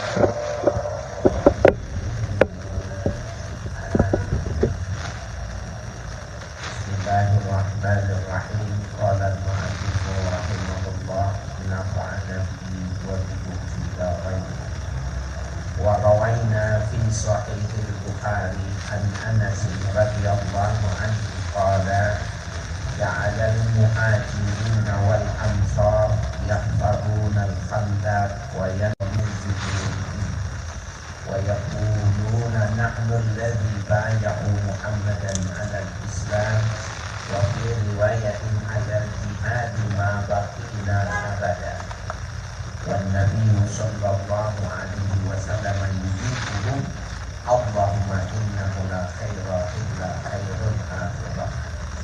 Bismillahirrahmanirrahim. Qala al-mu'allif rahimahullah, nafa'ana bihi wa bihi darin. Wa rawaina fi sahih al-Bukhari an Anas radhiyallahu anhu qala ja'ala al-muhajirin wal ansar yahfaruna al-khandaq wa yanzilun wa yaquluna nahnu alladhi bay'u Muhammadan 'ala al-Islam wa fi riwayatin 'ala al-jihad ma baqina abada. Wan Nabi sallallahu alaihi wasallam yujibuhum Allahumma innahu la khaira illa khairul akhirah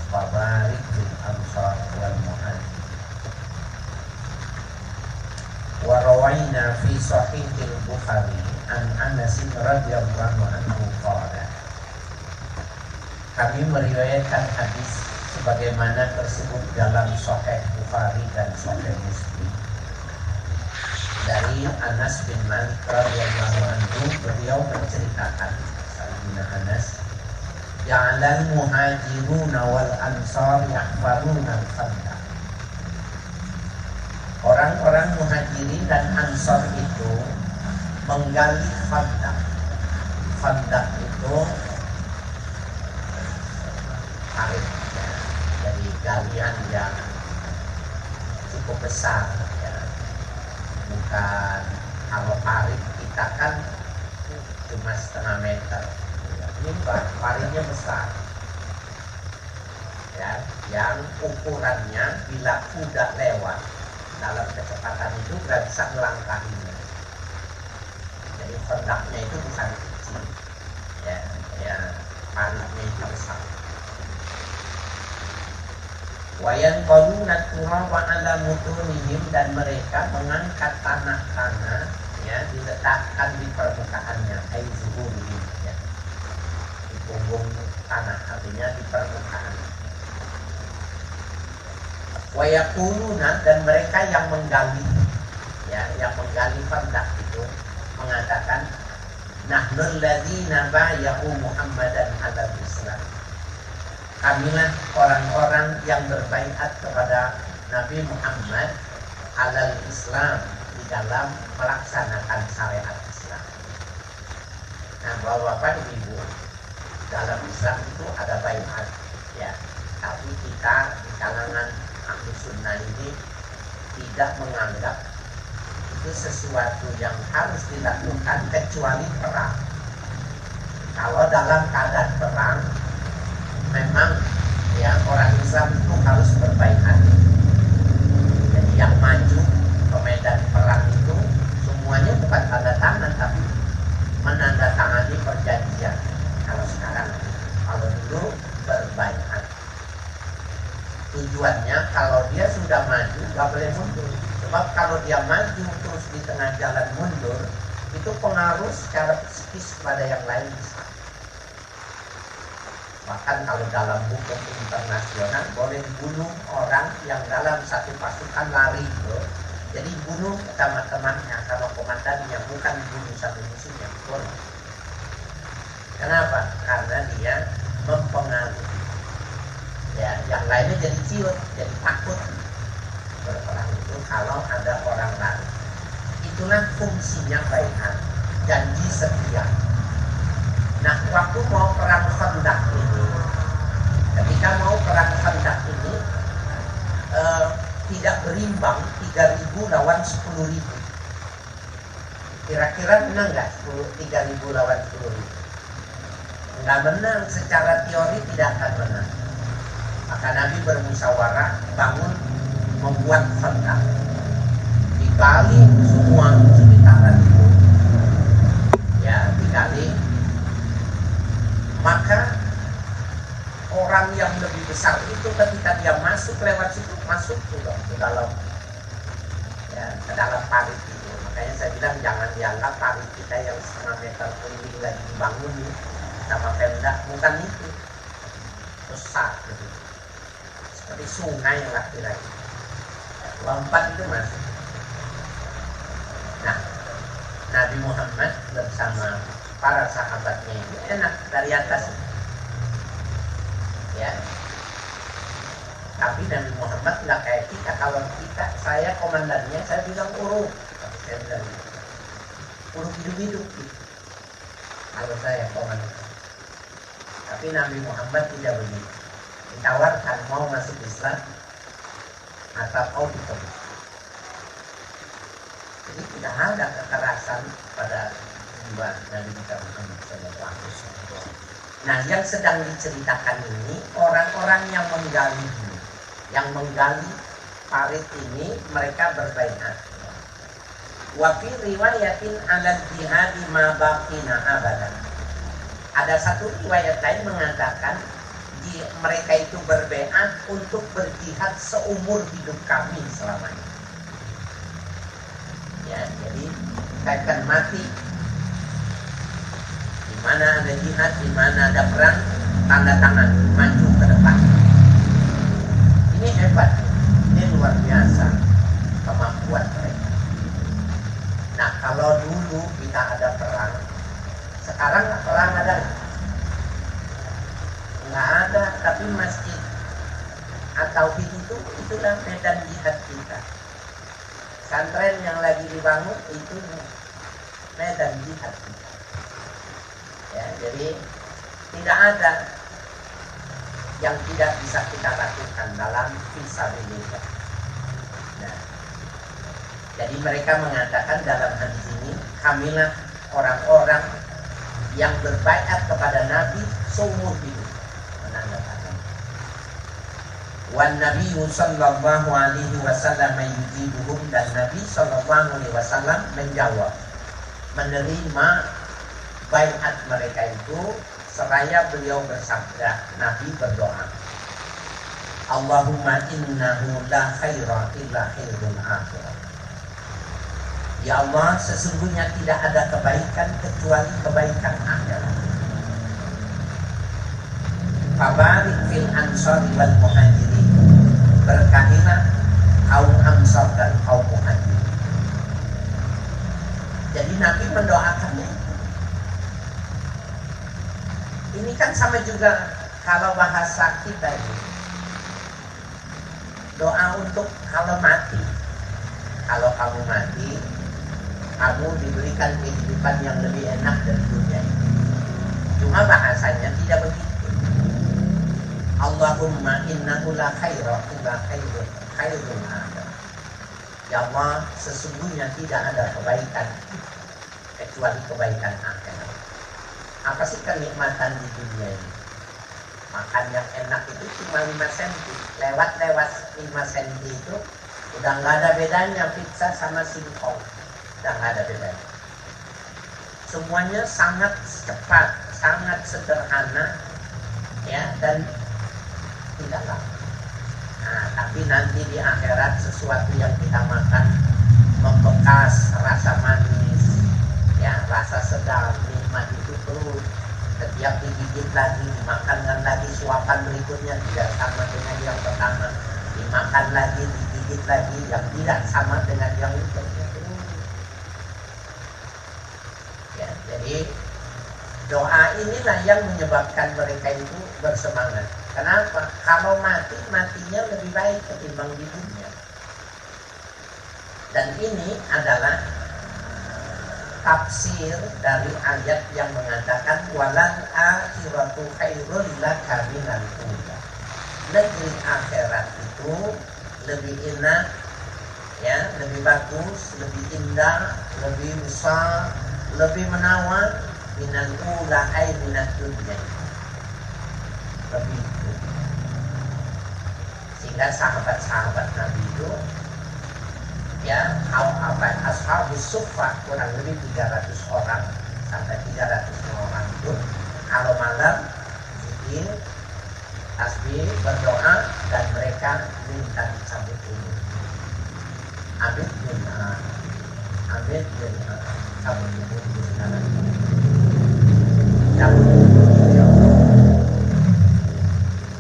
wa barik fil ansar wal muhajir. Wa rawaina fi sahih al-Bukhari an Anas radhiyallahu anhu qala, kami meriwayatkan hadis sebagaimana tersebut dalam Sahih Bukhari dan Sahih Muslim dari Anas bin Malik radhiyallahu anhu. Beliau menceritakan, Sayyidina Anas, ja'alal muhajiruna wal ansar yahfaruna al-khandaq. Orang-orang muhajirin dan ansar itu menggali khandaq. Khandaq itu parit, ya. Jadi galian yang cukup besar, ya. Bukan kalau parit kita kan cuma setengah meter, ya. Ini paritnya besar, ya. Yang ukurannya bila kuda lewat dalam kecepatan itu nggak bisa melangkahinya. Jadi khandaqnya itu bukan kecil, ya, ya, paritnya itu besar. Wayan qaluna turaba ala mutunihim, dan mereka mengangkat tanah-tanah, ya, diletakkan di permukaannya, ai zuhurihim, ya, di punggung tanah, artinya di permukaan. Wayaquluna, dan mereka yang menggali, ya, yang menggali khandaq itu mengatakan nahnul ladzina bay'u Muhammadan 'alal Islam. Kamilah orang-orang yang berbaiat kepada Nabi Muhammad 'alal Islam, di dalam melaksanakan syariat Islam. Nah, Bapak Ibu, dalam Islam itu ada baiat, ya. Tapi kita di kalangan ahli sunnah ini tidak menganggap itu sesuatu yang harus dilakukan kecuali perang. Kalau dalam keadaan perang, memang, ya, orang Islam itu harus berbaiat. Jadi yang maju ke medan perang itu semuanya bukan tanda tangan, tapi menandatangani perjanjian. Kalau sekarang, kalau dulu berbaiat. Tujuannya kalau dia sudah maju gak boleh mundur. Sebab kalau dia maju terus di tengah jalan mundur, itu pengaruh secara psikis pada yang lain. Bahkan kalau dalam hukum internasional boleh bunuh orang yang dalam satu pasukan lari itu. Jadi bunuh teman-temannya sama komandannya, bukan bunuh satu musuhnya. Boleh. Kenapa? Karena dia mempengaruhi, ya, yang lainnya jadi ciut, jadi takut berperang itu kalau ada orang lari. Itulah fungsinya baiat, janji setia. Nah, waktu mau perang Khandaq ini, ketika mau perang Khandaq ini, tidak berimbang 3.000 lawan 10.000. Kira-kira menang nggak 3.000 lawan 10.000? Nggak menang, secara teori tidak akan menang. Maka Nabi bermusyawarah bangun membuat Khandaq, digali semua sekitaran itu, ya, digali. Maka orang yang lebih besar itu ketika dia masuk lewat situ, masuk juga ke dalam, ya, ke dalam parit itu. Makanya saya bilang jangan dianggap parit kita yang setengah meter keliling lagi dibangun sama Pemda, bukan itu. Besar gitu. Seperti sungai lah kira-kira. Lompat itu masuk. Nah, Nabi Muhammad bersama para sahabatnya itu enak dari atas, ya. Tapi Nabi Muhammad nggak kayak kita. Kalau kita, saya komandannya, saya bilang uruk, tapi saya bilang uruk hidup-hidup gitu. Kalau saya komandan. Tapi Nabi Muhammad tidak begitu. Ditawarkan mau masuk Islam atau mau ditolak. Jadi tidak ada kekerasan pada jiwa Nabi Muhammad SAW. Nah, yang sedang diceritakan ini orang-orang yang menggali parit ini, mereka berbaiat. Wa fi riwayatin 'alal jihadi ma baqina abadan. Ada satu riwayat lain mengatakan mereka itu berbaiat untuk berjihad seumur hidup kami selamanya. Ya, jadi kita akan mati. Di mana ada jihad, di mana ada perang, tanda tangan maju ke depan. Ini hebat, ini luar biasa kemampuan mereka. Nah, kalau dulu kita ada perang, sekarang perang ada? Nggak ada, tapi masjid atau itulah medan jihad kita. Pesantren yang lagi dibangun itu medan jihad kita. Ya, jadi tidak ada yang tidak bisa kita lakukan dalam fisabilillah. Nah, jadi mereka mengatakan dalam hadis ini, kamilah orang-orang yang berbaiat kepada Nabi seumur hidup. Menandakan. Wan Nabi sallallahu alaihi wasallam yujibuhum, dan Nabi sallallahu alaihi wasallam menjawab, menerima baiat mereka itu, seraya beliau bersabda, Nabi berdoa, Allahumma innahu la khaira illa khairul akhirah. Ya Allah, sesungguhnya tidak ada kebaikan kecuali kebaikan akhirat. Fabarik fil ansari wal muhajirin, berkahilah kaum ansar dan kaum muhajirin. Jadi Nabi mendoakannya. Ini kan sama juga kalau bahasa kita ini, doa untuk kalau mati. Kalau kamu mati, kamu diberikan kehidupan yang lebih enak dari dunia ini. Cuma bahasanya tidak begitu. Allahumma innahu la khaira illa khairul akhirah. Ya Allah, sesungguhnya tidak ada kebaikan kecuali kebaikan akhirat. Apa sih kenikmatan di dunia ini? Makan yang enak itu cuma 5 senti. Lewat 5 senti itu udah nggak ada bedanya pizza sama singkong. Udah nggak ada bedanya. Semuanya sangat cepat, sangat sederhana, ya, dan tidak lama. Nah, tapi nanti di akhirat sesuatu yang kita makan membekas, rasa manis, ya, rasa sedap, nikmat itu terus. Setiap digigit lagi, dimakan lagi, suapan berikutnya tidak sama dengan yang pertama, dimakan lagi, digigit lagi, yang tidak sama dengan yang itu. Ya, jadi doa inilah yang menyebabkan mereka itu bersemangat. Kenapa? Kalau matinya lebih baik ketimbang di dunia. Dan ini adalah tafsir dari ayat yang mengatakan walal akhiratu khairul laka minal ula. Negeri akhirat itu lebih enak, ya, lebih bagus, lebih indah, lebih besar, lebih menawan minal ula ay minal dunia. Lebih itu. Sehingga sahabat-sahabat Nabi itu, ya, ashabus suffah kurang lebih 300 orang sampai 300 orang itu kalau malam zikir, tasbih, berdoa, dan mereka minta dicabut umur. Amin amin cabut umur di sana. Cabut umur.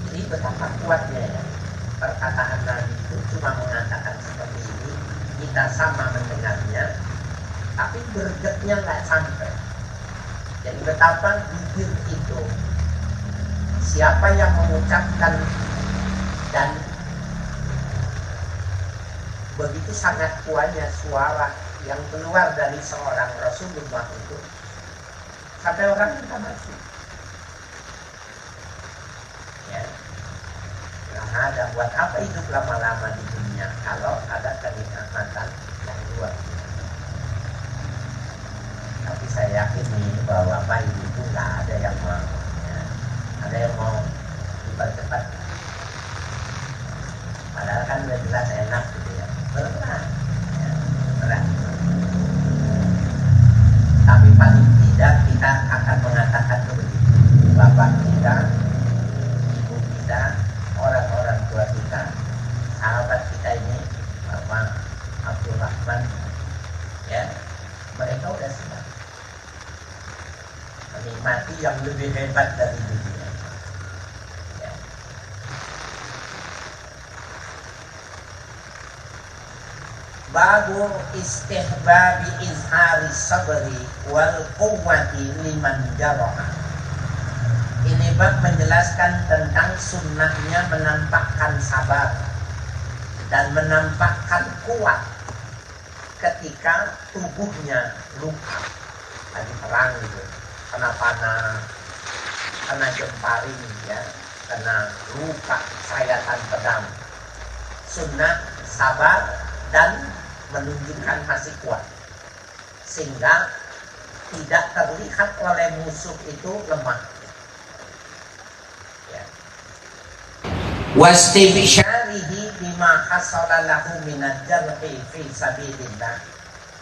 Jadi betapa kuatnya, ya, perkataan Nabi itu cuma mengatakan seperti ini. Kita sama mendengarnya, tapi gregetnya sampai. Jadi betapa bibir itu, siapa yang mengucapkan dan begitu sangat kuatnya suara yang keluar dari seorang Rasulullah itu, sampai orang minta mati. Ya, nggak ada, buat apa hidup lama-lama di dunia kalau ada kenikmatan yang luar biasa. Tapi saya yakin nih bahwa Bapak Ibu itu nggak ada yang mau, ya. Ada yang mau dipercepat. Padahal kan udah jelas enak gitu ya. Berat, ya, berat. Tapi paling tidak kita akan mengatakan begitu. Bapak kita, ibu kita, orang-orang tua kita, sahabat kita ini, Bapak Abdul Rahman, ya, mereka udah siap menikmati yang lebih hebat dari dunia. Ya. Babu istihbabi izhari sabri wal quwwati liman jaraha. Ini bab menjelaskan tentang sunnahnya menampakkan sabar dan menampakkan kuat ketika tubuhnya luka, lagi perang gitu, kena panah, kena jemparing, ya, kena luka sayatan pedang. Sunnah sabar dan menunjukkan masih kuat, sehingga tidak terlihat oleh musuh itu lemah. Ya. Wastibsyarihi bima hasala lahu minad jarhi fi sabilillah,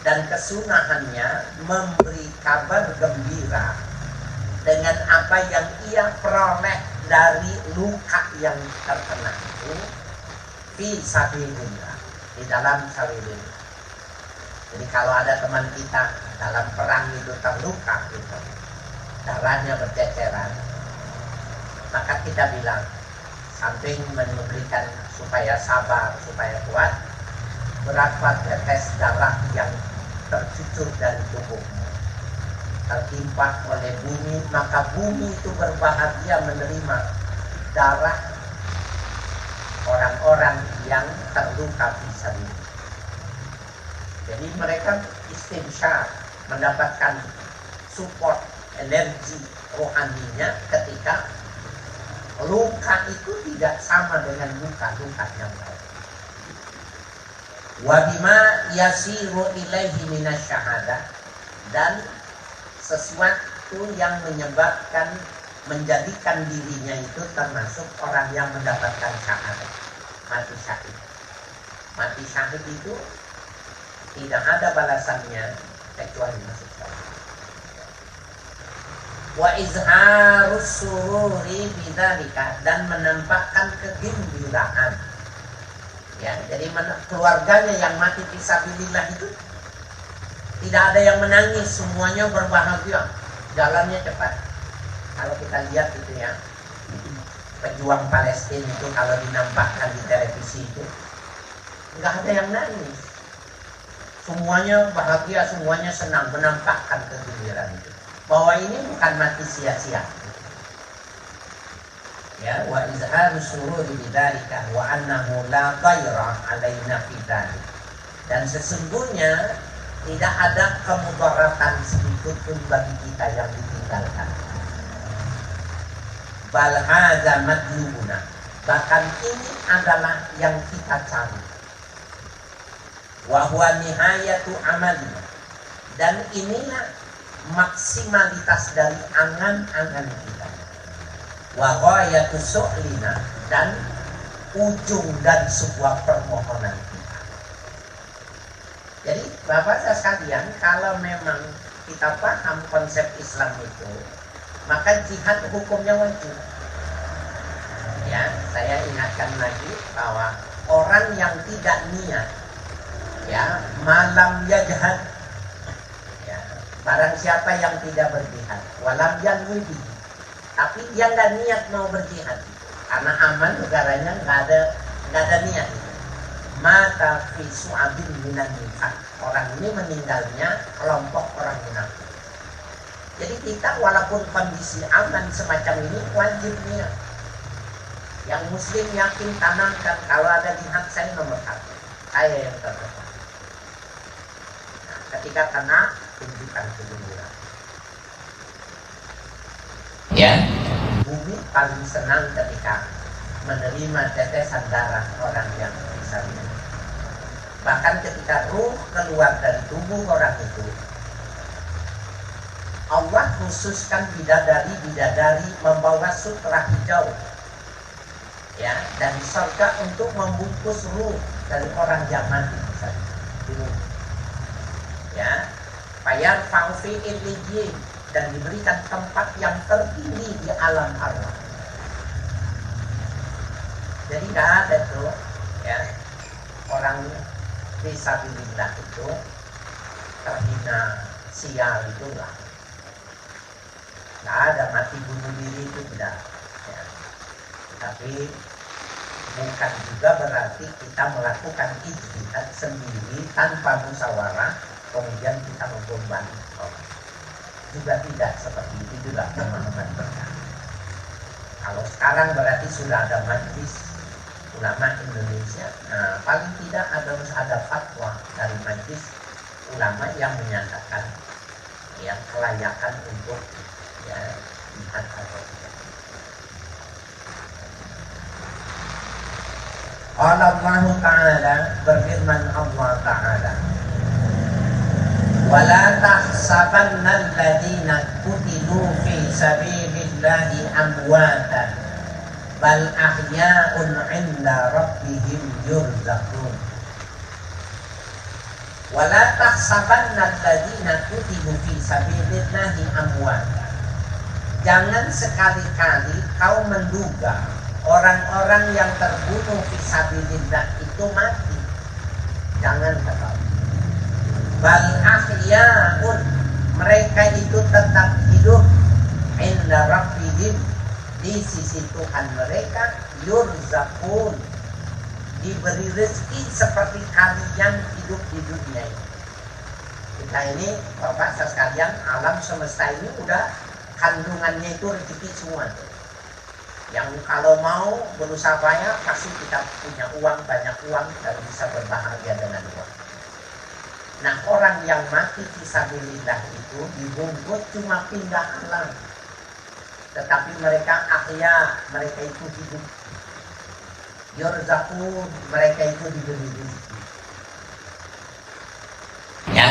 dan kesunahannya memberi kabar gembira dengan apa yang ia peroleh dari luka yang terkena itu fi sabilillah, di dalam sabilillah. Jadi kalau ada teman kita dalam perang itu terluka gitu, darahnya berceceran, maka kita bilang, samping memberikan supaya sabar, supaya kuat, berapa tetes darah yang tercucur dari tubuhmu tertimpa oleh bumi, maka bumi itu berbahagia menerima darah orang-orang yang terluka fisabilillah. Jadi mereka istimsyar, mendapatkan support energi rohaninya ketika luka itu tidak sama dengan luka-luka yang lain. Wa bima yasiru ilaihi minasyahadah, dan sesuatu yang menyebabkan, menjadikan dirinya itu termasuk orang yang mendapatkan syahadat, mati syahid. Mati syahid itu tidak ada balasannya kecuali masuk surga. Wa izharus sururi bidzalika, dan menampakkan kegembiraan. Ya, jadi keluarganya yang mati fisabilillah itu tidak ada yang menangis, semuanya berbahagia, jalannya cepat. Kalau kita lihat itu ya, pejuang Palestina itu kalau dinampakkan di televisi itu nggak ada yang nangis, semuanya bahagia, semuanya senang, menampakkan kegembiraan itu, bahwa ini bukan mati sia-sia. Ya, wa izharu sururi bidzalika wa annahu la ghaira alaina fi dzalik, dan sesungguhnya tidak ada kemudaratan sedikit pun bagi kita yang ditinggalkan. Bal hadza madlubuna, bahkan ini adalah yang kita cari. Wa huwa nihayatu amalina, dan inilah maksimalitas dari angan-angan kita. Wa ghayatu su'lina, dan ujung dari sebuah permohonan kita. Jadi Bapak sekalian, kalau memang kita paham konsep Islam itu, maka jihad hukumnya wajib. Ya, saya ingatkan lagi bahwa orang yang tidak niat, ya, malam yajhad, ya, barang siapa yang tidak berjihad, walam yanwidi, tapi dia nggak niat mau berjihad, karena aman negaranya nggak ada niat. Mata fi su'abin minan nifaq, orang ini meninggalnya kelompok orang munafik. Jadi kita walaupun kondisi aman semacam ini, wajibnya yang muslim yakin tanamkan kalau ada jihad saya nomor satu, saya yang terdepan. Nah, ketika kena tunjukkan kegembiraan. Ya, bumi paling senang ketika menerima tetesan darah orang yang disabilitas. Bahkan ketika ruh keluar dari tubuh orang itu, Allah khususkan bidadari membawa sutra hijau, ya, dari surga untuk membungkus ruh dari orang yang mati, ya, bayar faufi illijin, dan diberikan tempat yang tertinggi di alam arwah. Jadi tidak ada tuh, ya, orang disabilitas itu terhina, sial itu lah. Tidak ada mati bunuh diri itu tidak. Ya. Tapi bukan juga berarti kita melakukan ijtihad sendiri tanpa musyawarah kemudian kita membebani orang. Juga tidak seperti itu juga pemahaman mereka. Kalau sekarang berarti sudah ada majelis ulama Indonesia. Nah, paling tidak ada fatwa dari majelis ulama yang menyatakan yang kelayakan untuk ya jihad atau tidak. Allah Ta'ala berfirman Allah Ta'ala, وَلَا تَحْسَبَنَّ الَّذِينَ قُتِلُوا فِي سَبِيلِ اللَّهِ أَمْوَاتًا بَلْ أَحْيَاءٌ عِنْدَ رَبِّهِمْ يُرْزَقُونَ. وَلَا تَحْسَبَنَّ الَّذِينَ قُتِلُوا فِي سَبِيلِ اللَّهِ أَمْوَاتًا. Jangan sekali-kali kau menduga orang-orang yang terbunuh fisabilillah itu mati. Jangan kata. Bal ahyaun, mereka itu tetap hidup inda rabbihim, di sisi Tuhan mereka, yurzaqun, diberi rezeki seperti kalian hidup di dunia ini. Kita ini Bapak sekalian, alam semesta ini udah kandungannya itu rezeki semua. Yang kalau mau berusaha payah pasti kita punya uang, banyak uang, dan bisa berbahagia dengan uang. Nah, orang yang mati fisabilillah itu dibungkus cuma pindah alam, tetapi mereka ahya, mereka itu hidup. Yurzaqun, mereka itu diberi rezeki. Ya,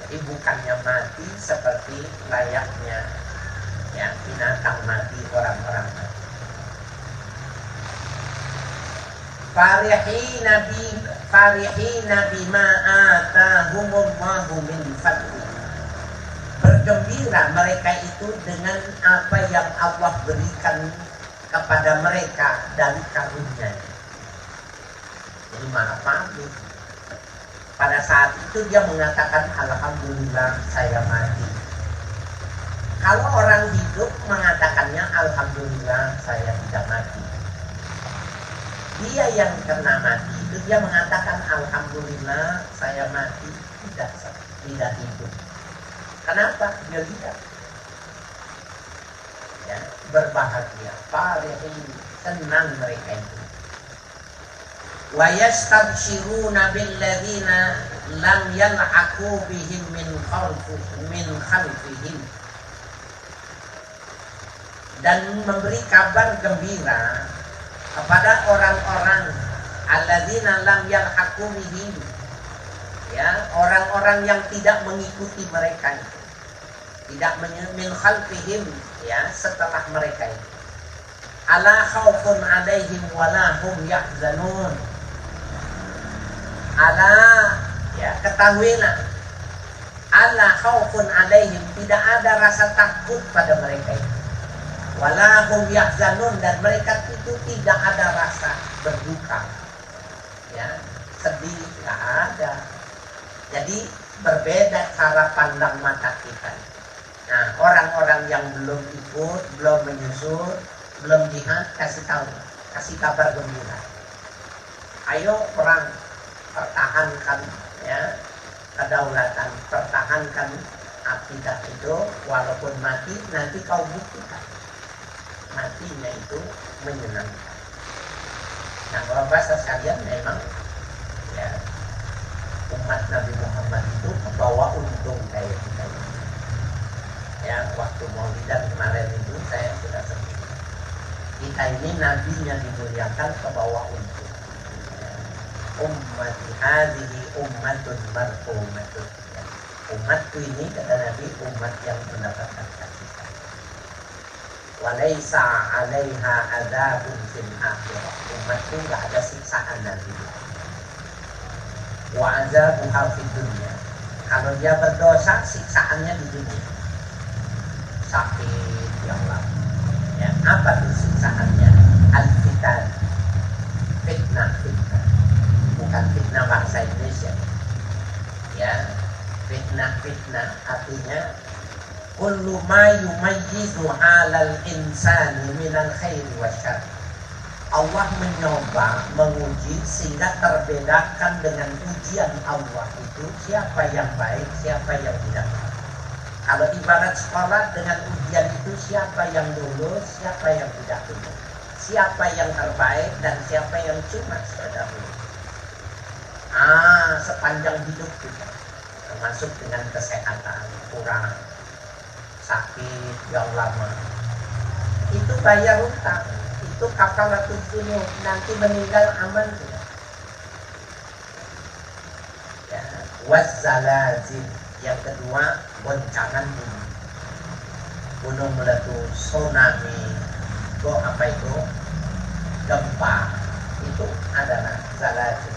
jadi bukannya mati seperti layaknya ya binatang mati, orang-orang mati. Farihina bima atahumullahu min fadli. Bergembira mereka itu dengan apa yang Allah berikan kepada mereka dari karunia. Jadi maha paham. Pada saat itu dia mengatakan alhamdulillah saya mati. Kalau orang hidup mengatakannya alhamdulillah saya tidak mati. Dia yang kena mati itu dia mengatakan alhamdulillah saya mati, tidak hidup. Kenapa? Dia tidak. Ya, berbahagia, farihin, senang mereka itu. Wa yastabshiruna billadzina lam yal'aqu bihim min khalfihim. Dan memberi kabar gembira kepada orang-orang alladzina lam yalhaqu bihim, ya, orang-orang yang tidak mengikuti mereka itu, tidak min khalfihim, ya, setelah mereka itu. Ala khaufun alaihim wala hum yahzanun. Ala, ya, ketahuilah, ala khaufun alaihim, tidak ada rasa takut pada mereka itu. Walahum yahzanun, dan mereka itu tidak ada rasa berduka, ya, sedih, tidak ada. Jadi berbeda cara pandang mata kita. Nah, orang-orang yang belum ikut, belum menyusul, belum jihad, kasih tahu, kasih kabar gembira. Ayo perang, pertahankan ya kedaulatan, pertahankan Akidah itu walaupun mati nanti kau buktikan matinya itu menyenangkan. Nah, kalau bahasa sekalian memang ya umat Nabi Muhammad itu membawa untung kayak kita. Ya, waktu Maulidan kemarin itu saya sudah sebut. Kita ini nabinya dimuliakan ke bawah untung. Ya. Ummati hadhihi ummatun marhumatun. Ya. Umatku ini kata Nabi umat yang mendapatkan kasih sayang. Walaysa 'alaiha adzabun fil akhirah. Umatku enggak ada siksaan nanti. Wa azabuha fid dunya. Kalau dia berdosa siksaannya di dunia. Sakit yang lama. Ya, apa tuh siksaannya? Al-fitan. Fitnah. Bukan fitnah bahasa Indonesia. Ya, fitnah artinya kullu ma yumayyizu 'alal insani minal khairi wasyarr. Allah mencoba menguji sehingga terbedakan dengan ujian Allah itu siapa yang baik, siapa yang tidak baik. Kalau ibarat sekolah dengan ujian itu siapa yang lulus, siapa yang tidak lulus, siapa yang terbaik dan siapa yang cuma terdahulu. Sepanjang hidup kita, termasuk dengan kesehatan kurang, sakit yang lama, itu bayar hutang, itu kafaratul dzunub, nanti meninggal aman tidak? Ya, wazzalazil. Yang kedua, goncangan bumi, gunung meletus, tsunami, gempa, itu adalah zalazil.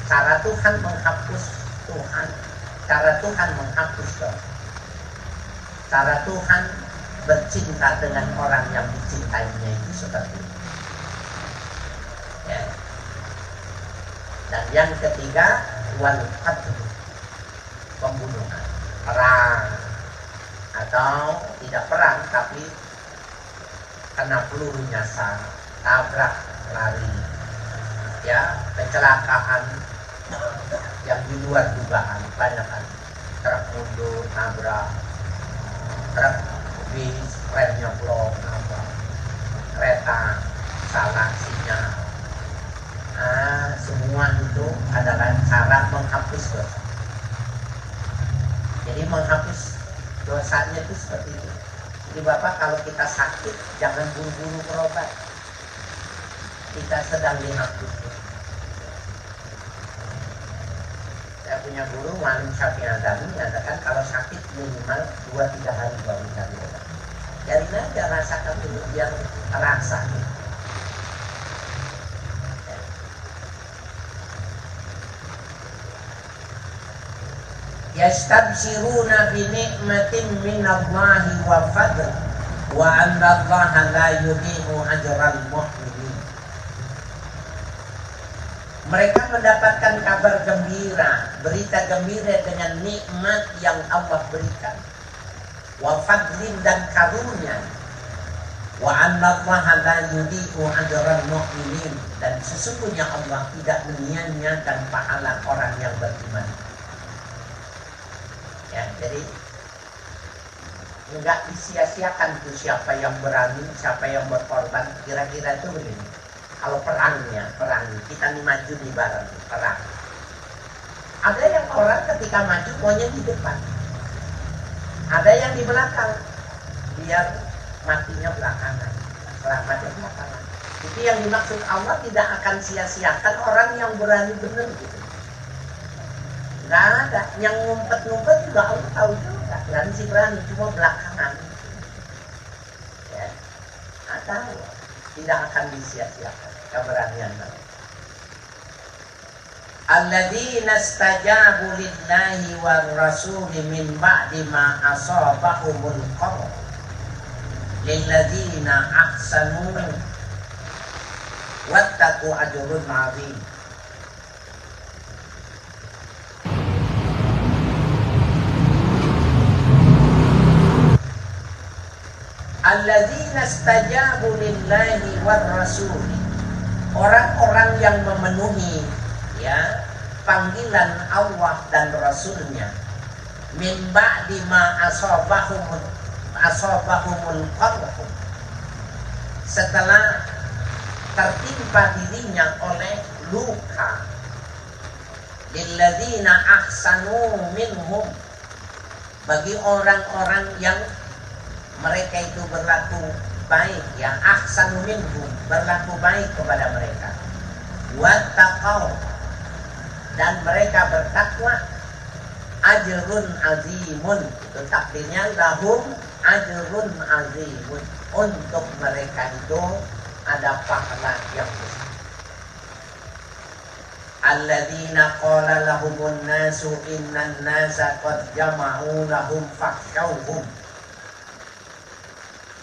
Cara Tuhan menghapus cara Tuhan menghapus dosa. Cara Tuhan bercinta dengan orang yang dicintainya itu seperti itu. Ya. Dan yang ketiga, wal qatl, pembunuhan, perang, atau tidak perang tapi kena peluru nyasar, tabrak lari, ya, kecelakaan yang di luar dugaan, banyak kan, truk mundur, nabrak, truk bis, remnya blok, nabrak, kereta salah sinyal. Semua itu adalah cara menghapus dosa. Jadi menghapus dosanya itu seperti itu. Jadi Bapak kalau kita sakit jangan buru-buru berobat. Kita sedang dihapus. Saya punya guru Malim Syafi'i Adami mengatakan kalau sakit minimal 2-3 hari baru cari obat. Biarin aja rasakan dulu biar terasa. Yastabshiruna bi ni'matin minallahi wa fadl wa anna Allaha la yudhi'u ajral muhsinin. Mereka mendapatkan kabar gembira, berita gembira dengan nikmat yang Allah berikan, wa fadlin dan karunia, wa anna Allaha la yudhi'u ajral muhsinin, dan sesungguhnya Allah tidak menyia-nyiakan pahala orang yang beriman. Ya, jadi enggak disia-siakan tuh siapa yang berani, siapa yang berkorban. Kira-kira itu begini. Kalau perang, kita nih maju di bareng, perang. Ada yang orang ketika maju maunya di depan, ada yang di belakang, biar matinya belakangan, selamatnya belakangan. Itu yang dimaksud Allah tidak akan sia-siakan orang yang berani benar gitu. Nggak ada, yang ngumpet-ngumpet juga Allah tahu juga, berani cuma belakangan. Ya, tahu, tidak akan disia-siakan keberanian mereka. Alladzina istajabu lillahi war rasuli min ba'di ma asabahumul qarh lilladzina ahsanu wattaqu ajrun 'adzim. Alladzina istajabu lillahi war rasuli, orang-orang yang memenuhi ya panggilan Allah dan Rasulnya min ba'di ma asabahumul qarhu, setelah tertimpa dirinya oleh luka. Lilladzina ahsanu minhum, bagi orang-orang yang mereka itu berlaku baik, ya, ahsanu minhum, berlaku baik kepada mereka, wattaqau, dan mereka bertakwa, ajrun azimun, itu takdirnya lahum ajrun azimun, untuk mereka itu ada pahala yang besar. Alladzina qala lahumun nasu innan nasa qad jama'u lahum fakhshawhum.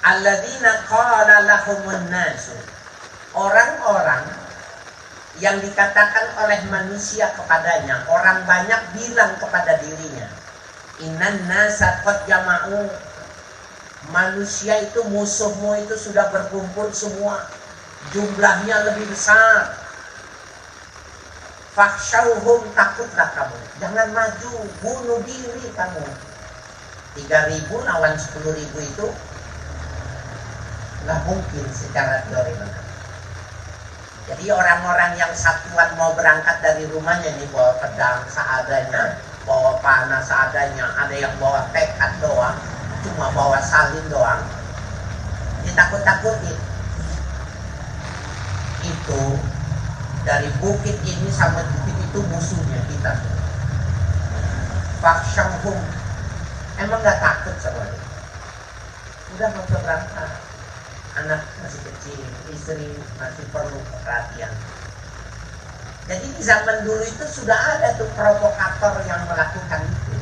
Alladzina qala lahumun nasu, orang-orang yang dikatakan oleh manusia kepadanya, orang banyak bilang kepada dirinya, innan nasa qad jama'u, manusia itu, musuhmu itu sudah berkumpul semua, jumlahnya lebih besar. Fakhshawhum, takutlah kamu, jangan maju, bunuh diri kamu. 3.000 lawan 10.000 itu nggak mungkin secara teori. Jadi orang-orang yang satuan mau berangkat dari rumahnya nih, bawa pedang seadanya, bawa panah seadanya, ada yang bawa tekad doang, cuma bawa salin doang, ditakut-takutin. Itu dari bukit ini sama bukit itu musuhnya kita. Fakhshawhum, emang gak takut sama dia? Udah gak usah berangkat, anak masih kecil, istri masih perlu perhatian. Jadi di zaman dulu itu sudah ada tuh provokator yang melakukan itu.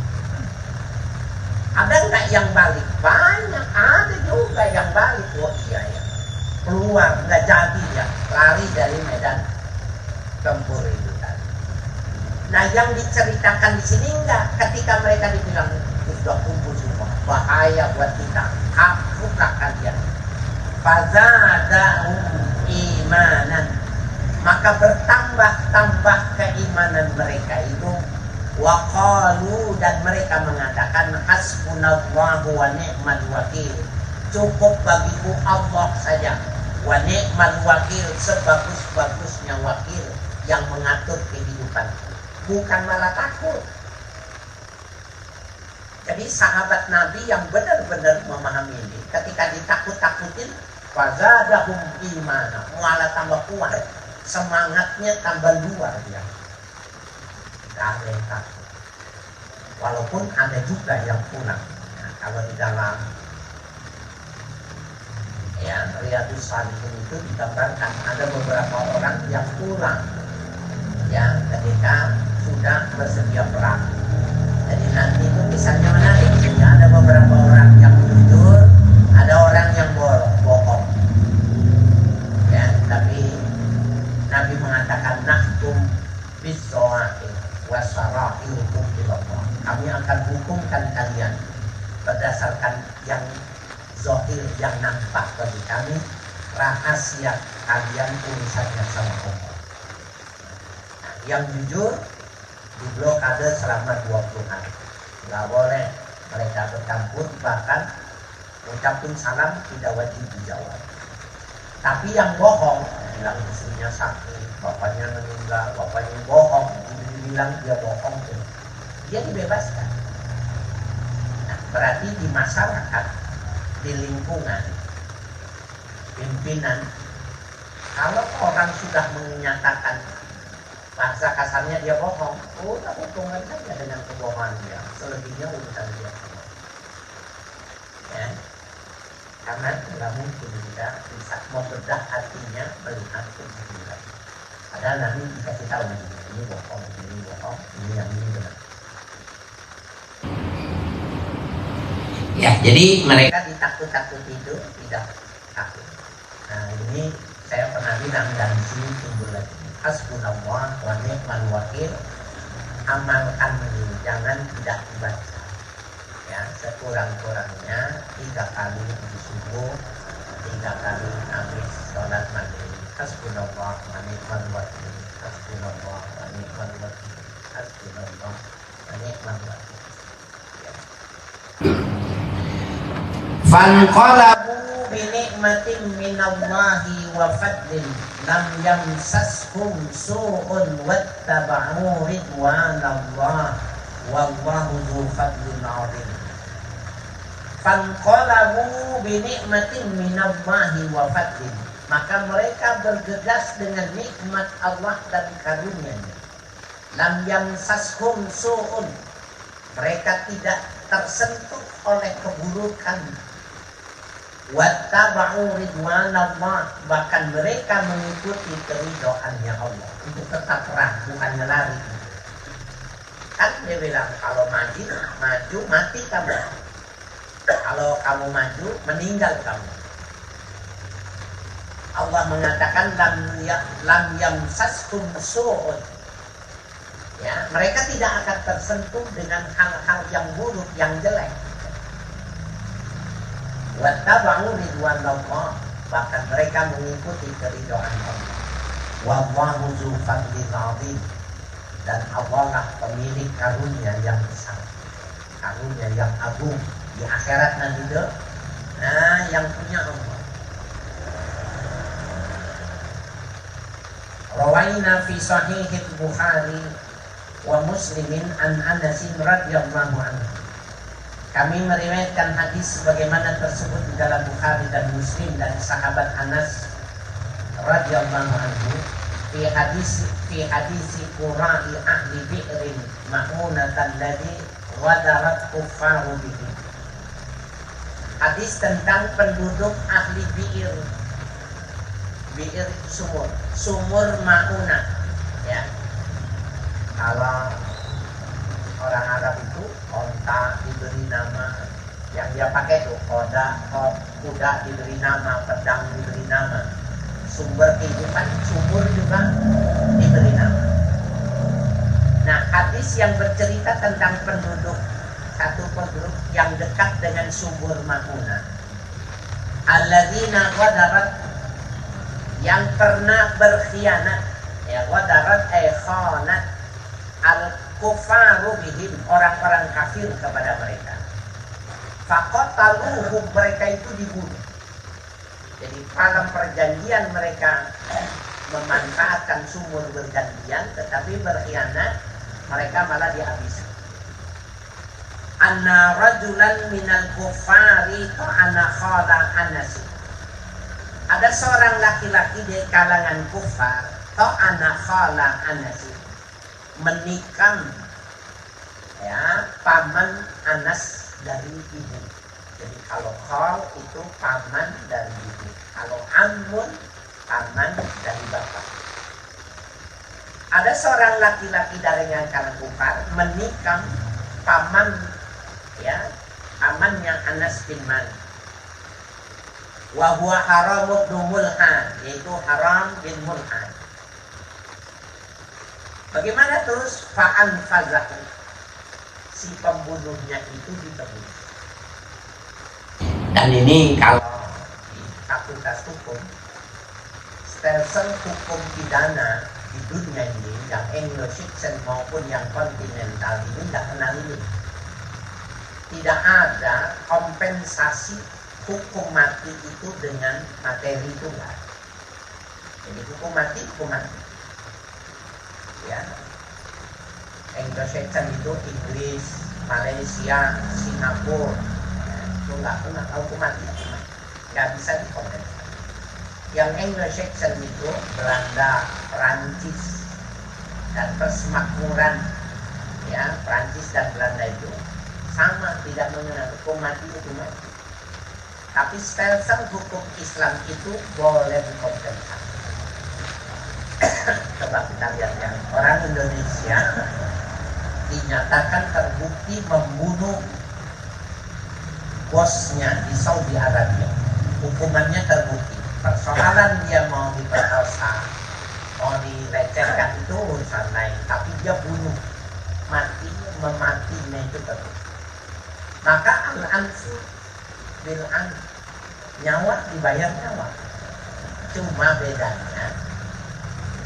Ada nggak yang balik? Banyak, ada juga yang balik. Oh iya ya, keluar, nggak jadi ya, lari dari medan tempur itu tadi. Nah yang diceritakan di sini enggak, ketika mereka dibilang sudah kumpul semua, bahaya buat kita, hapuslah kalian. Fazadahum imanan, maka bertambah-tambah keimanan mereka itu. Waqalu, dan mereka mengatakan, hasbunallahu wa ni'mal wakil, cukup bagiku Allah saja, wa ni'mal wakil, sebagus-bagusnya wakil yang mengatur kehidupan, bukan malah takut. Jadi sahabat Nabi yang benar-benar memahami ini, ketika ditakut-takutin, fazadahum imana, malah tambah kuat, semangatnya tambah luar biasa. Ada yang takut, walaupun ada juga yang pulang. Nah, kalau di dalam ya Riyadhus Shalihin itu digambarkan ada beberapa orang yang pulang ya ketika sudah bersedia perang. Jadi nanti itu misalnya menarik, ya, ada beberapa orang yang jujur, ada orang yang bohong. Ya, tapi Nabi mengatakan nahkum bis-shawa'il wasara'ilukum ilallah. Kami akan hukumkan kalian berdasarkan yang zahir, yang nampak bagi kami, rahasia kalian urusannya sama Allah. Nah, yang jujur diblokade selama 20 hari. Nggak boleh mereka bercampur, bahkan ucapin salam tidak wajib dijawab. Tapi yang bohong, bilang istrinya sakit, bapaknya meninggal, bapaknya bohong, bilang dia bohong, dia dibebaskan. Nah, berarti di masyarakat, di lingkungan, pimpinan, kalau orang sudah menyatakan bahasa kasarnya dia bohong, udah hubungan saja dengan kebohongan dia, selebihnya urusan dia. Ya, karena nggak mungkin kita bisa membedah hatinya melihat kebenaran. Padahal nanti dikasih tahu ini bohong, ini yang ini benar. Ya, jadi mereka ditakut-takuti itu tidak takut. Nah, ini saya pernah bilang dan di sini timbul lagi. Hasbunallah wa ni'mal wakil, amalkan ini, jangan tidak dibaca. Ya, sekurang-kurangnya 3 kali di subuh, 3 kali habis sholat maghrib. Hasbunallah wa ni'mal wakil, hasbunallah wa ni'mal wakil, hasbunallah wa ni'mal wakil. Fanqalabu bi ni'matin minallahi wa fadlin lam yamsashum su'un wattaba'u ridwanallah wallahu dzu fadlin 'adzim. Fanqalabu bi ni'matin minallahi wa fadlin, maka mereka bergegas dengan nikmat Allah dan karunia-Nya. Lam yamsashum su'un, mereka tidak tersentuh oleh keburukan. Wattaba'u ridwanallah, bahkan mereka mengikuti keridhaannya Allah. Untuk tetap perang, bukannya lari. Kan dia bilang kalau maju mati kamu. Kalau kamu maju meninggal kamu. Allah mengatakan lam yamsashum su'un. Ya, mereka tidak akan tersentuh dengan hal-hal yang buruk, yang jelek. Wattaba'u ridwanallah, bahkan mereka mengikuti keridhaan Allah. Wallahu dzu fadlin 'adzim, dan Allah lah pemilik karunia yang besar, karunia yang agung di akhirat nanti deh. Nah, yang punya Allah. Rawaina fi sahih Bukhari wa Muslimin an Anas radhiyallahu anhu. Kami meriwayatkan hadis sebagaimana tersebut di dalam Bukhari dan Muslim dari sahabat Anas radhiyallahu anhu fi hadis qura'i ahli bi'rin ma'unatan ladzi wadarat kuffaru bihi. Hadis tentang penduduk ahli bi'ir. Bi'ir sumur ma'unah, ya. Kalau orang Arab itu onta diberi nama, yang dia pakai tuh kuda diberi nama, pedang diberi nama, sumber kehidupan sumur juga diberi nama. Nah, hadis yang bercerita tentang penduduk satu penduduk yang dekat dengan sumur Ma'unah, alladzina ghadarat, yang pernah berkhianat, ya, ghadarat khanat al-kufaru bihim, orang-orang kafir kepada mereka. Faqataluhum, mereka itu dibunuh. Jadi dalam perjanjian mereka memanfaatkan sumur bergantian, tetapi berkhianat, mereka malah dihabiskan. Anna rajulan minal kufari ta'ana khala Anas. Ada seorang laki-laki di kalangan kufar, ta'ana khala Anas, menikam, ya, paman Anas dari ibu. Jadi kalau khal itu paman dari ibu, kalau ammun paman dari bapak. Ada seorang laki-laki dari yang kalangan kufar menikam paman, ya, pamannya Anas bin Malik. Wa huwa Haram bin Mulhan, yaitu Haram bin Mulhan. Bagaimana terus fa'an fazahu, si pembunuhnya itu ditebus. Dan ini kalau di fakultas hukum, stelsel hukum pidana di dunia ini, yang Anglo-Saxon maupun yang kontinental ini tidak kenal ini. Tidak ada kompensasi hukum mati itu dengan materi tunggal. Jadi hukum mati, ya. Anglo-Saxon itu Inggris, Malaysia, Singapura, ya, itu nggak hukum mati, nggak bisa dikompensasi. Yang Anglo-Saxon itu Belanda, Perancis, dan persemakmuran, ya, Perancis dan Belanda itu sama, tidak mengenal hukum mati. Tapi stelsel hukum Islam itu boleh dikompensasi. Coba kita lihat, ya, orang Indonesia dinyatakan terbukti membunuh bosnya di Saudi Arabia. Hukumannya terbukti. Persoalan dia mau diperkosa, mau dilecehkan, itu urusan lain. Tapi dia bunuh, mematinya itu terbukti. Maka al-anfu bil-an, nyawa dibayar nyawa. Cuma bedanya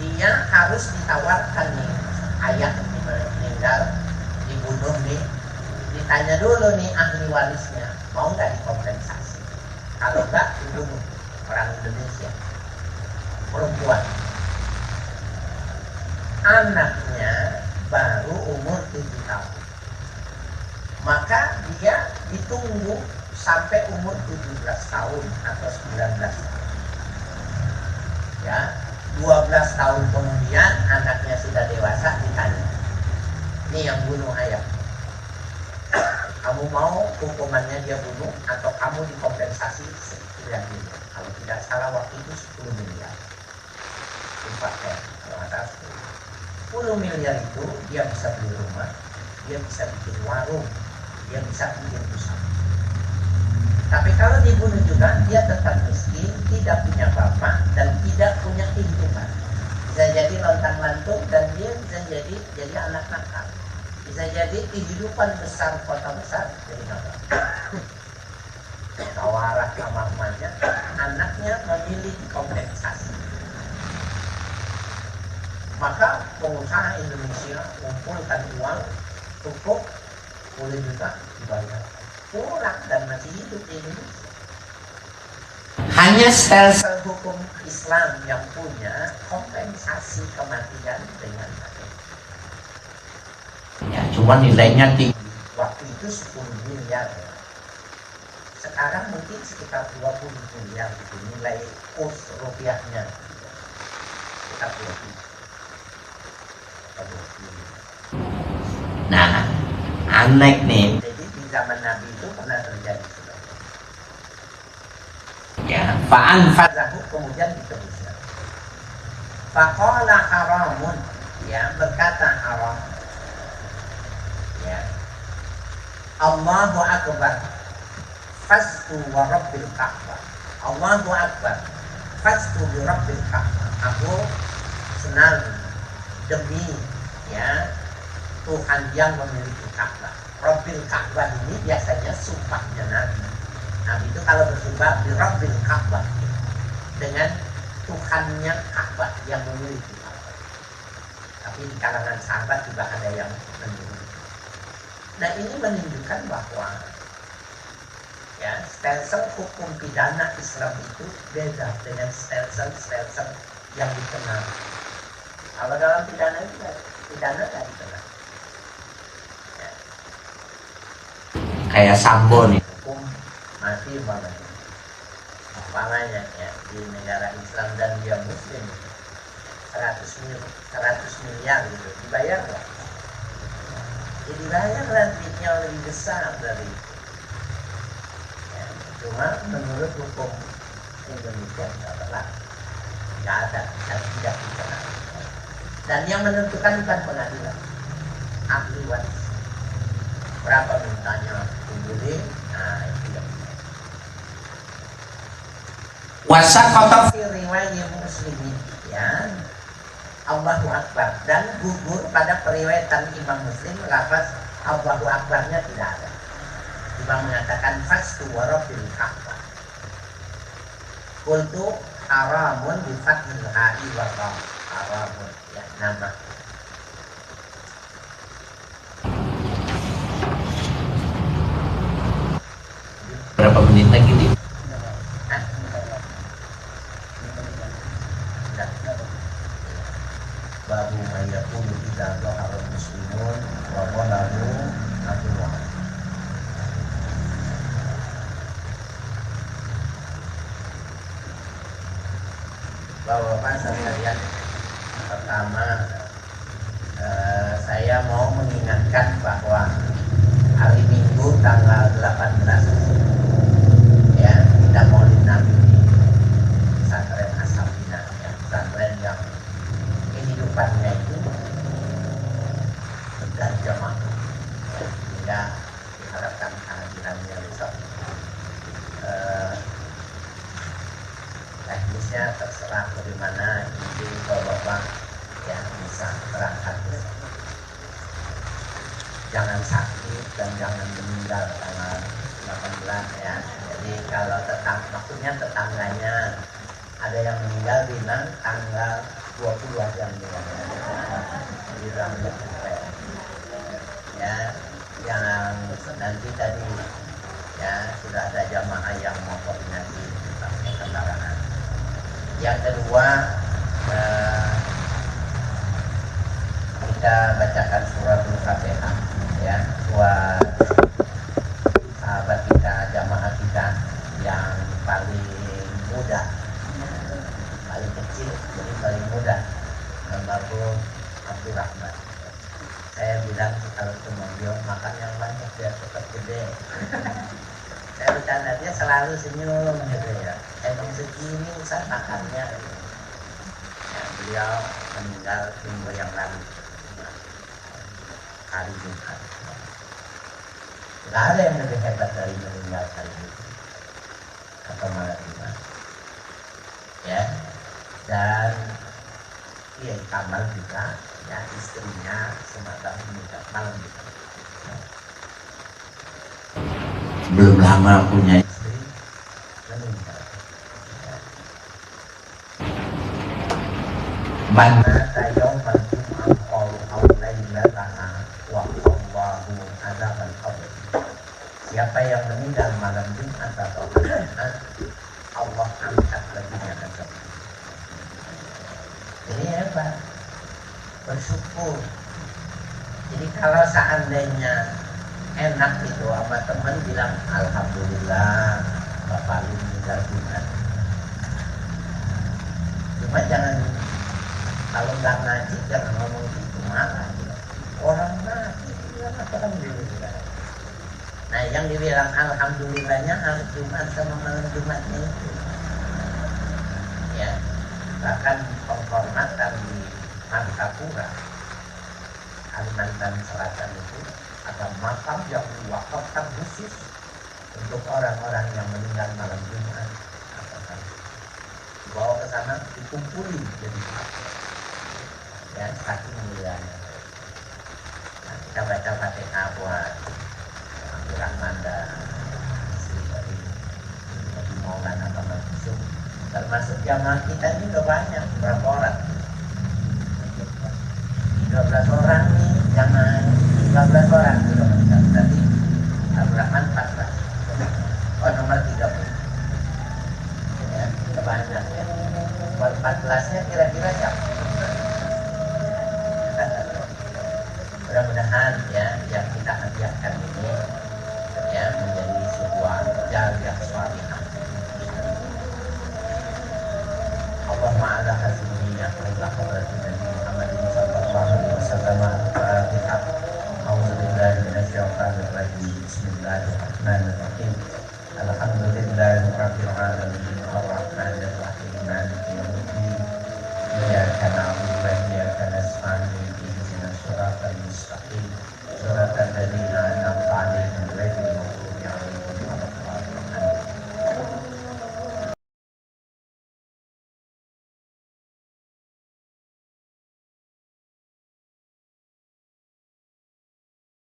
dia harus ditawarkan nih, ayah meninggal, dibunuh nih, ditanya dulu nih ahli warisnya, mau nggak dikompensasi? Kalau nggak, dibunuh. Orang Indonesia, perempuan, anaknya baru umur 7 tahun, maka dia ditunggu sampai umur 17 tahun atau 19 tahun. Ya, 12 tahun kemudian anaknya sudah dewasa, ditanya, ini yang bunuh ayah, kamu mau hukumannya dia bunuh atau kamu dikompensasi sekian miliar? Kalau tidak salah waktu itu 10 miliar. Dipakai, kalau nggak salah 10 miliar itu dia bisa beli rumah, dia bisa bikin warung, dia bisa bikin usaha. Tapi kalau dibunuh juga, dia tetap miskin, tidak punya bapak, dan tidak punya kehidupan. Bisa jadi lontang-lantung, dan dia bisa jadi anak nakal. Bisa jadi kehidupan besar, kota besar, jadi nakal. Tawarah sama emaknya, anaknya memilih kompensasi. Maka pengusaha Indonesia mengumpulkan uang cukup 10 juta dibayar. Pulang dan masih hidup di Indonesia. Hanya sel-sel hukum Islam yang punya kompensasi kematian dengan mati. Ya, cuma nilainya tinggi. Waktu itu 10 miliar. Sekarang mungkin sekitar 20 miliar itu nilai kurs rupiahnya. Sekitar 20. Nah, aneh nih. Jadi di zaman Nabi itu pernah terjadi sebenarnya. Ya, fa'an fadzahu kemudian diteruskan. Faqala haramun, ya, berkata haram. Ya. Allahu akbar. Fastu wa rabbil Ka'bah. Allahu akbar. Fastu bi rabbil Ka'bah. Aku senang demi, ya, Tuhan yang memiliki Ka'bah. Rabbil Ka'bah ini biasanya sumpahnya Nabi. Nabi itu kalau bersumpah di Rabbil Ka'bah, dengan Tuhannya Ka'bah yang memiliki Ka'bah. Tapi di kalangan sahabat juga ada yang menyebut. Nah, ini menunjukkan bahwa, ya, stelsel hukum pidana Islam itu beda dengan stelsel yang dikenal. Kalau dalam pidana itu pidana nggak dikenal. Ya. Kayak Sambo nih, hukum mati umpamanya, ya, di negara Islam dan dia Muslim 100 miliar gitu, dibayar nggak? Ya, dibayar lah, duitnya lebih besar dari itu. Ya, cuma menurut hukum Indonesia adalah nggak ada dan tidak dikenal. Dan yang menentukan bukan pengadilan, ahli waris. Berapa mintanya boleh, nah itu yang wasaqata fi riwayat Muslimin, ya, Allahu Akbar, dan gugur pada periwayatan Imam Muslim lafaz Allahu Akbarnya tidak ada. Imam mengatakan fastu wa rabbil Ka'bah. Qultu haramun bi fathil ha'i wa ra, haramun, ya, nama. Berapa menit lagi nih? Babu mayakulu idza dhahara muslimun wa qalamu atwa. Bapak-bapak sekalian, pertama saya mau mengingatkan bahwa hari Minggu tanggal 18, ya, kita Maulid Nabi di pesantren As-Safinah, ya, pesantren yang kehidupannya itu berjamaah, ya, sehingga diharapkan kehadirannya besok. Teknisnya terserah bagaimana itu bapak-bapak yang bisa berangkat besok. Jangan sakit dan jangan meninggal tanggal 18, ya. Jadi kalau maksudnya tetangganya ada yang meninggal bilang tanggal 20 aja meninggal. Jadi rambut ya. yang nanti tadi ya sudah ada jamaah yang mau koordinasi tentang kendaraan. Yang kedua, kita bacakan suratul Fatihah ya buat sahabat kita, jamaah kita yang paling muda, paling kecil, jadi paling muda, almarhum Abdurrahman. Saya bilang kalau ketemu dia makan yang banyak biar cepat gede. Saya bercanda, dia selalu senyum gitu ya. Emang segini usah makannya. Ya, beliau meninggal minggu yang lalu, hari Jumat. Tidak ada yang lebih hebat dari meninggal hari itu atau malam Jumat. Ya, dan ya Kamal juga, ya istrinya semacam meninggal malam Jumat. Belum lama punya istri meninggal. Mana tayong manjum'am qaw'aw laylataha wa Allahu azabal qabr. Siapa yang meninggal malam Jumat atau Jumat, Allah angkat baginya azab. Ini hebat, bersyukur. Jadi kalau seandainya enak itu sama teman bilang alhamdulillah Bapak Lu meninggal Jumat. Cuma jangan, kalau nggak ngaji jangan ngomong gitu, malah orang ngaji bilang alhamdulillah. Nah yang dibilang alhamdulillahnya hari Jumat sama malam Jumatnya itu ya. Bahkan penghormatan di Martapura, Kalimantan Selatan itu ada makam yang diwakafkan khusus untuk orang-orang yang meninggal malam Jumat. Dibawa ke sana, dikumpulin jadi satu. Ya, saking mulianya. Nah, kita baca Fatihah buat Abdurrahman dan istri dari Maulana Kamal Kusum. Termasuk jamaah kita ini udah banyak, berapa orang? 13 orang nih jamaah, 13 orang sudah meninggal. Tadi Abdurrahman 14. Oh, nomor 30. Ya, kita banyak ya. Buat 14-nya kira-kira siapa? Mudah-mudahan ya yang kita hadiahkan ini ya menjadi sebuah jariah salihah. Allahumma ala hadhihi ya ila hadratin Nabi Muhammad sallallahu alaihi wasallam al-Fatihah. A'udzu billahi minasyaitonir rajim. Bismillahirrahmanirrahim. Alhamdulillahirabbil alamin.